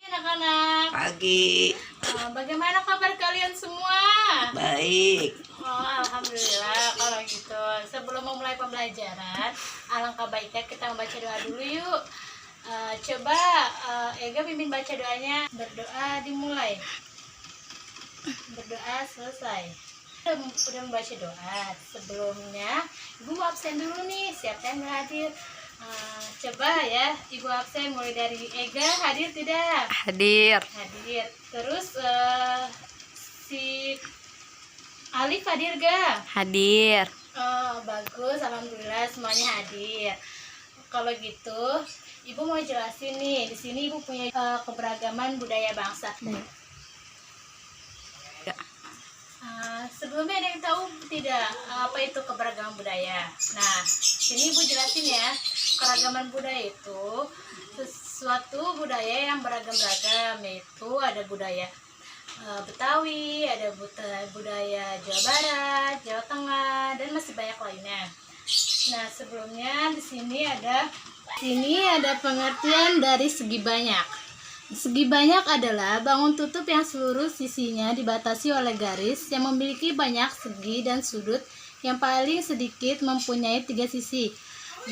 Anak-anak, Pagi. bagaimana kabar kalian semua? Baik. Oh, alhamdulillah kalau gitu. Sebelum memulai pembelajaran, alangkah baiknya kita membaca doa dulu yuk. Coba Ega pimpin baca doanya. Berdoa dimulai. Berdoa selesai. Udah membaca doa. Sebelumnya, Ibu mau absen dulu nih. Siapa yang hadir? Coba ya, Ibu absen mulai dari Ega. Hadir tidak? Hadir. Hadir. Terus si Alif hadir gak? Hadir. Oh, bagus, alhamdulillah semuanya hadir. Kalau gitu, Ibu mau jelasin nih. Di sini Ibu punya keberagaman budaya bangsa. Sebelumnya ada yang tahu tidak apa itu keberagaman budaya? Nah, sini Ibu jelasin ya. Keragaman budaya itu sesuatu budaya yang beragam-ragam, yaitu ada budaya Betawi, ada budaya Jawa Barat, Jawa Tengah, dan masih banyak lainnya. Nah, sebelumnya di sini ada pengertian dari segi banyak. Segi banyak adalah bangun tutup yang seluruh sisinya dibatasi oleh garis yang memiliki banyak segi dan sudut yang paling sedikit mempunyai 3 sisi.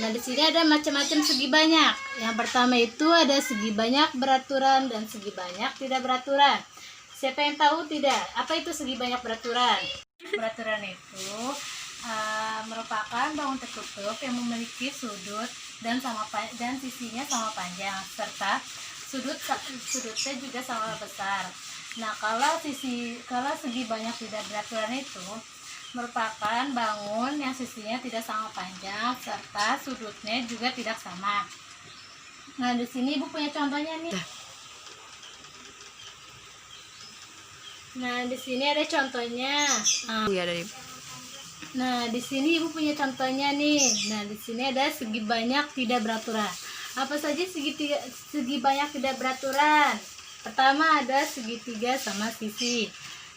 Nah, di sini ada macam-macam segi banyak. Yang pertama itu ada segi banyak beraturan dan segi banyak tidak beraturan. Siapa yang tahu tidak? Apa itu segi banyak beraturan? Beraturan itu merupakan bangun tertutup yang memiliki sudut dan sisinya sama panjang, serta sudutnya juga sama besar. Nah, kalau segi banyak tidak beraturan itu merupakan bangun yang sisinya tidak sama panjang serta sudutnya juga tidak sama. Nah, di sini Ibu punya contohnya nih. Nah, di sini ada contohnya. Nah, di sini Ibu punya contohnya nih. Nah, di sini ada segi banyak tidak beraturan. Apa saja segi banyak tidak beraturan? Pertama ada segitiga sama sisi.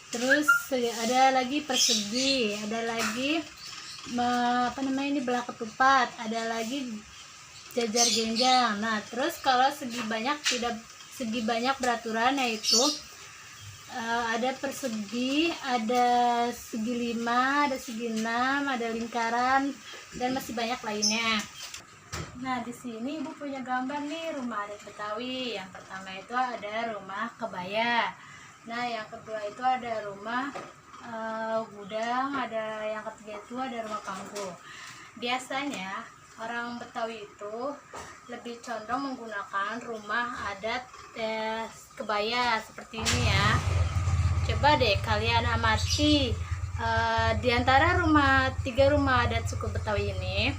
Terus ada lagi persegi, ada lagi belah ketupat, ada lagi jajar genjang. Nah, terus kalau segi banyak beraturan yaitu ada persegi, ada segi 5, ada segi 6, ada lingkaran, dan masih banyak lainnya. Nah, di sini Ibu punya gambar nih rumah adat Betawi. Yang pertama itu ada rumah kebaya. Nah, yang kedua itu ada rumah gudang, ada yang ketiga itu ada rumah panggung. Biasanya orang Betawi itu lebih condong menggunakan rumah adat kebaya seperti ini ya. Coba deh kalian amati di antara 3 rumah adat suku Betawi ini,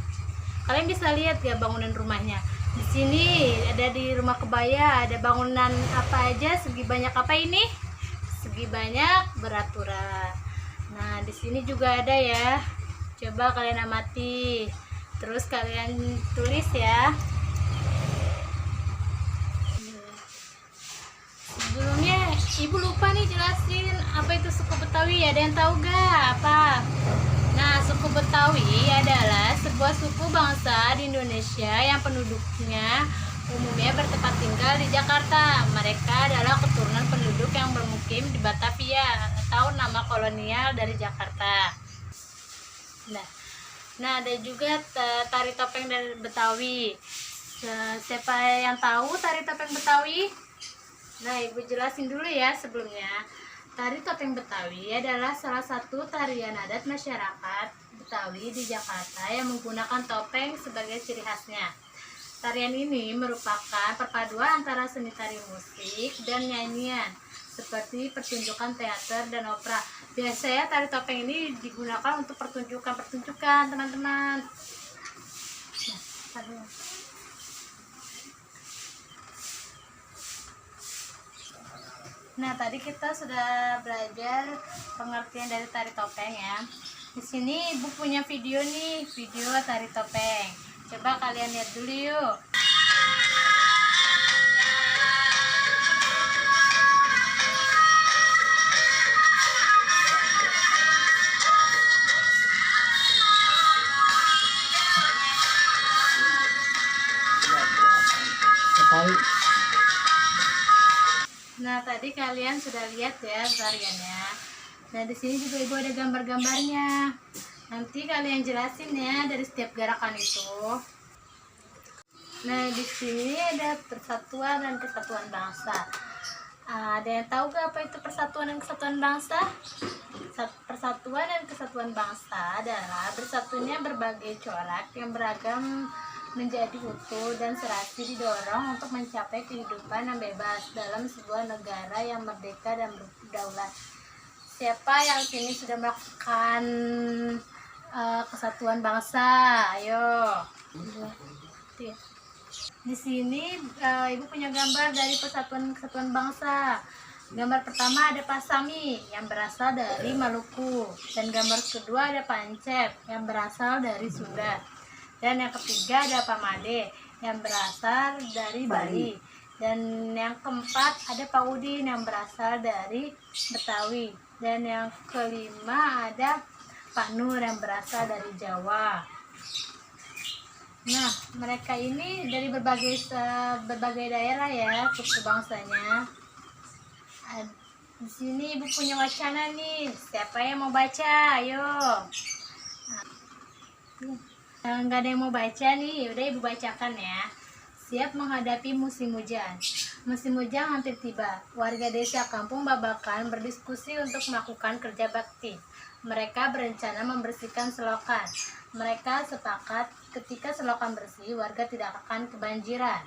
kalian bisa lihat ya bangunan rumahnya. Di sini ada di rumah kebaya ada bangunan apa aja, segi banyak apa ini? Segi banyak beraturan. Nah, di sini juga ada ya. Coba kalian amati. Terus kalian tulis ya. Sebelumnya Ibu lupa nih jelasin apa itu suku Betawi. Ada yang tahu gak apa? Nah, suku Betawi adalah sebuah suku bangsa di Indonesia yang penduduknya umumnya bertempat tinggal di Jakarta. Mereka adalah keturunan penduduk yang bermukim di Batavia atau nama kolonial dari Jakarta. Nah, ada juga tari topeng dari Betawi. Siapa yang tahu tari topeng Betawi? Nah, Ibu jelasin dulu ya sebelumnya. Tari topeng Betawi adalah salah satu tarian adat masyarakat Betawi di Jakarta yang menggunakan topeng sebagai ciri khasnya. Tarian ini merupakan perpaduan antara seni tari musik dan nyanyian, seperti pertunjukan teater dan opera. Biasanya tari topeng ini digunakan untuk pertunjukan teman-teman. Nah, tadi kita sudah belajar pengertian dari tari topeng ya. Di sini Ibu punya video nih, video tari topeng. Coba kalian lihat dulu yuk. Betawi. Nah, tadi kalian sudah lihat ya tariannya. Nah, di sini juga ibu ada gambar-gambarnya. Nanti kalian jelasin ya dari setiap gerakan itu. Nah, di sini ada persatuan dan kesatuan bangsa. Ada yang tahu gak apa itu persatuan dan kesatuan bangsa? Persatuan dan kesatuan bangsa adalah bersatunya berbagai corak yang beragam menjadi utuh dan serasi didorong untuk mencapai kehidupan yang bebas dalam sebuah negara yang merdeka dan berdaulat. Siapa yang kini sudah melakukan kesatuan bangsa? Ayo. Di sini ibu punya gambar dari persatuan kesatuan bangsa. Gambar pertama ada Pasami yang berasal dari Maluku, dan gambar kedua ada Pancep yang berasal dari Sunda, dan yang ketiga ada Pamade yang berasal dari Bali, dan yang keempat ada Paudin yang berasal dari Betawi, dan yang kelima ada Pak Nur yang berasal dari Jawa. Nah, mereka ini dari berbagai daerah ya suku bangsanya. Di sini ibu punya wacana nih. Siapa yang mau baca? Ayo. Nggak ada yang mau baca nih. Udah ibu bacakan ya. Siap menghadapi musim hujan. Musim hujan hampir tiba. Warga desa Kampung Babakan berdiskusi untuk melakukan kerja bakti. Mereka berencana membersihkan selokan. Mereka sepakat ketika selokan bersih, warga tidak akan kebanjiran.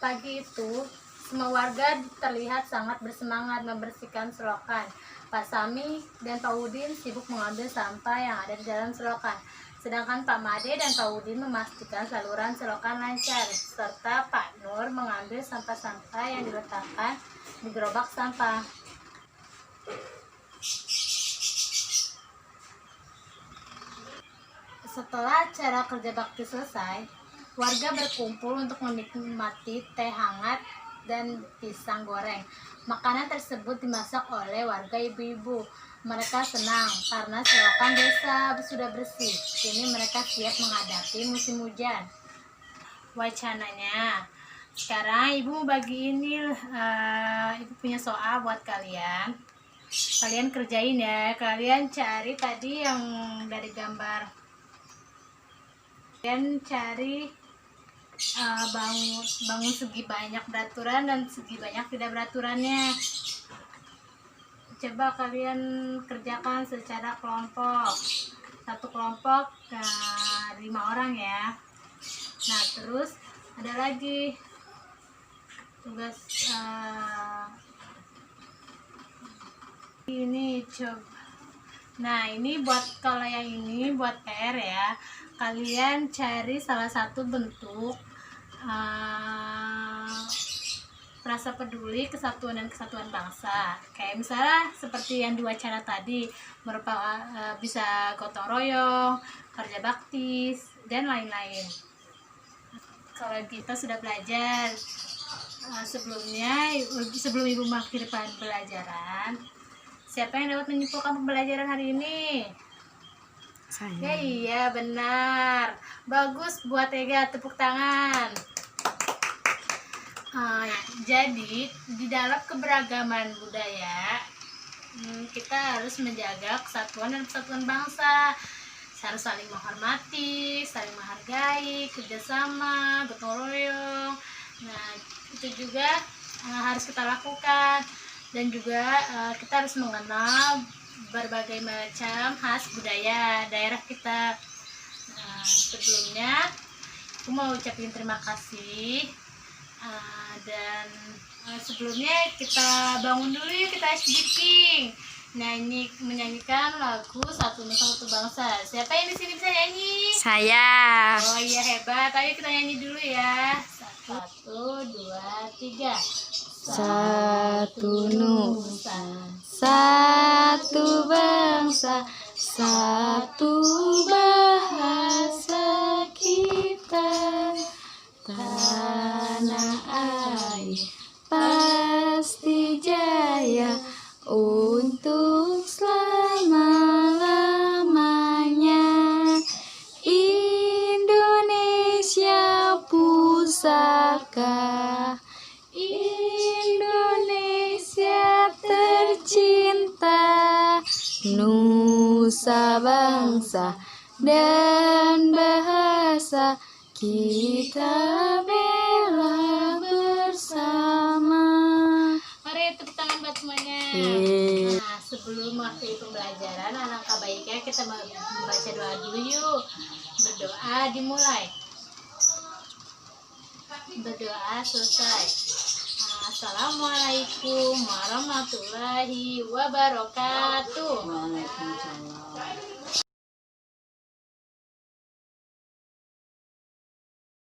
Pagi itu, semua warga terlihat sangat bersemangat membersihkan selokan. Pak Sami dan Pak Udin sibuk mengambil sampah yang ada di dalam selokan. Sedangkan Pak Made dan Pak Udin memastikan saluran selokan lancar, serta Pak Nur mengambil sampah-sampah yang diletakkan di gerobak sampah. Setelah acara kerja bakti selesai, warga berkumpul untuk menikmati teh hangat dan pisang goreng. Makanan tersebut dimasak oleh warga ibu-ibu. Mereka senang karena selokan desa sudah bersih. Kini mereka siap menghadapi musim hujan. Wacananya, sekarang ibu mau bagi ini, ibu punya soal buat kalian. Kalian kerjain ya. Kalian cari tadi yang dari gambar. Kalian cari bangun segi banyak beraturan dan segi banyak tidak beraturannya. Coba kalian kerjakan secara kelompok. Satu kelompok 5 orang ya. Nah, terus ada lagi tugas ini coba. Nah, ini buat kalau yang ini buat PR ya. Kalian cari salah satu bentuk rasa peduli, kesatuan dan kesatuan bangsa. Kayak misalnya seperti yang di wacana tadi, merupakan bisa gotong royong, kerja bakti, dan lain-lain. Kalau kita sudah belajar sebelum ibu mengakhiri pembelajaran, siapa yang dapat menyimpulkan pembelajaran hari ini? Saya. Ya, iya benar. Bagus buat Ega, tepuk tangan. Jadi di dalam keberagaman budaya kita harus menjaga kesatuan dan persatuan bangsa. Harus saling menghormati, saling menghargai, kerjasama, gotong royong. Nah, itu juga harus kita lakukan. Dan juga kita harus mengenal berbagai macam khas budaya daerah kita. Sebelumnya aku mau ucapin terima kasih, dan sebelumnya kita bangun dulu yuk, kita SGP menyanyikan lagu Satu Nusa Satu Bangsa. Siapa yang di sini bisa nyanyi? Saya. Oh iya, hebat. Ayo kita nyanyi dulu ya. 1, 2, 3. Satu nusa, satu bangsa, satu bahasa kita. Tanah air pasti jaya untuk selama-lamanya. Indonesia pusaka nusa bangsa dan bahasa kita bela bersama. Mari tepuk tangan buat semuanya. Yeay. Nah, sebelum akhir pembelajaran, alangkah baiknya kita membaca doa dulu yuk. Berdoa dimulai. Berdoa selesai. Assalamualaikum warahmatullahi wabarakatuh. Waalaikumsalam.